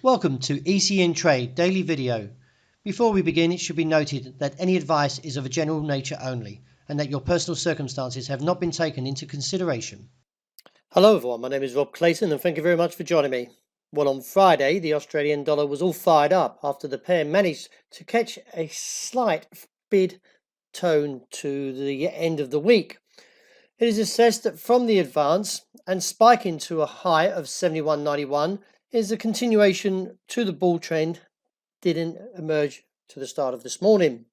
Welcome to ECN Trade Daily Video. Before we begin, it should be noted that any advice is of a general nature only and that your personal circumstances have not been taken into consideration. Hello everyone, my name is Rob Clayton and thank you very much for joining me. Well, on Friday, the Australian dollar was all fired up after the pair managed to catch a slight bid tone to the end of the week. It is assessed that from the advance and spiking to a high of 71.91 is a continuation to the bull trend didn't emerge to the start of this morning.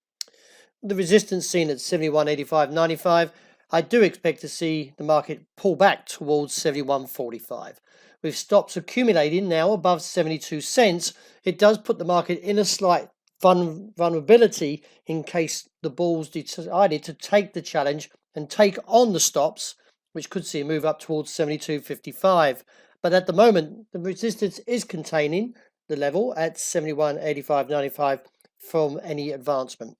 The resistance seen at 71.85.95, I do expect to see the market pull back towards 71.45. With stops accumulating now above 72 cents, it does put the market in a slight vulnerability in case the bulls decided to take the challenge and take on the stops, which could see a move up towards 72.55. But at the moment, the resistance is containing the level at 71.85.95 from any advancement.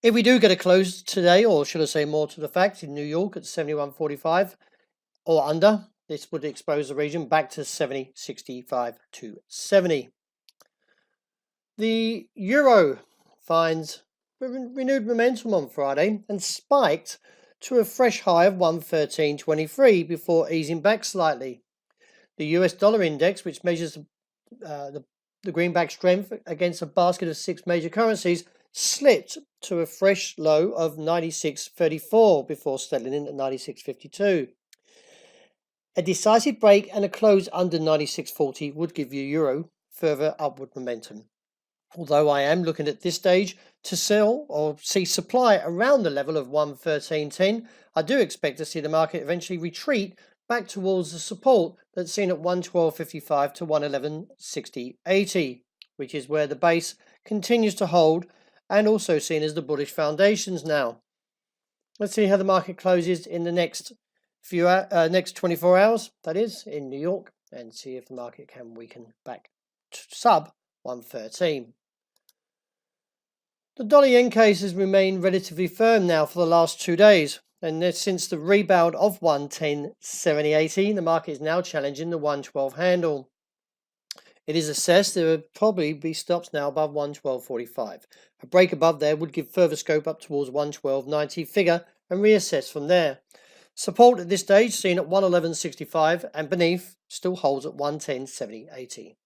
If we do get a close today, or should I say more to the fact, in New York at 71.45 or under, this would expose the region back to 70.65 to 70. The euro finds renewed momentum on Friday and spiked to a fresh high of 113.23 before easing back slightly. The US dollar index, which measures the greenback strength against a basket of 6 major currencies, slipped to a fresh low of 96.34 before settling in at 96.52. A decisive break and a close under 96.40 would give you euro further upward momentum. Although I am looking at this stage to sell or see supply around the level of 113.10, I do expect to see the market eventually retreat back towards the support that's seen at 112.55 to 111.60.80, which is where the base continues to hold and also seen as the bullish foundations now. Let's see how the market closes in the next 24 hours, that is, in New York, and see if the market can weaken back to sub 113. The dollar yen case has remained relatively firm now for the last 2 days, and since the rebound of 110.70.80, the market is now challenging the 112 handle. It is assessed there will probably be stops now above 112.45. A break above there would give further scope up towards 112.90 figure and reassess from there. Support at this stage seen at 111.65 and beneath still holds at 110.70.80.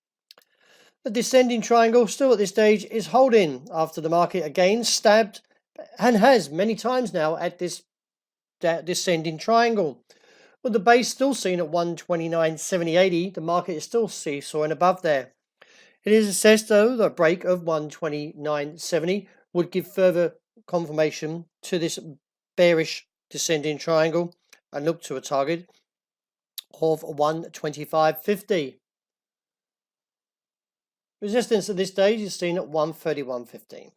The descending triangle still at this stage is holding after the market again stabbed and has many times now at this descending triangle. With the base still seen at 129.70.80, the market is still seesawing above there. It is assessed though that a break of 129.70 would give further confirmation to this bearish descending triangle and look to a target of 125.50. Resistance at this stage is seen at 131.15.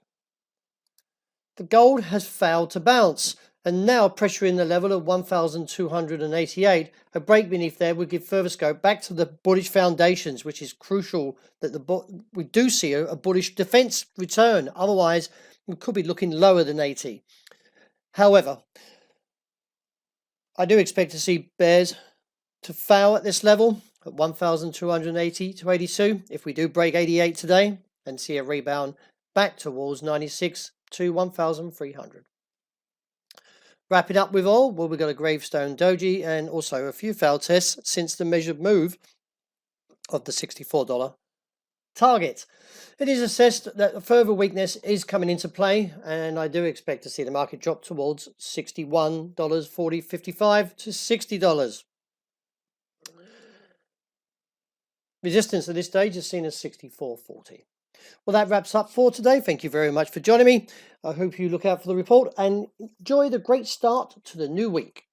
The gold has failed to bounce and now pressuring the level of 1,288. A break beneath there would give further scope back to the bullish foundations, which is crucial that we do see a bullish defense return. Otherwise, we could be looking lower than 80. However, I do expect to see bears to fail at this level at 1,280 to 82 if we do break 88 today and see a rebound back towards 96 to 1,300. Wrapping up with oil, well, we've got a gravestone doji and also a few failed tests since the measured move of the $64 target. It is assessed that a further weakness is coming into play, and I do expect to see the market drop towards $61.40.55 to $60. Resistance at this stage is seen as 64.40. Well, that wraps up for today. Thank you very much for joining me. I hope you look out for the report and enjoy the great start to the new week.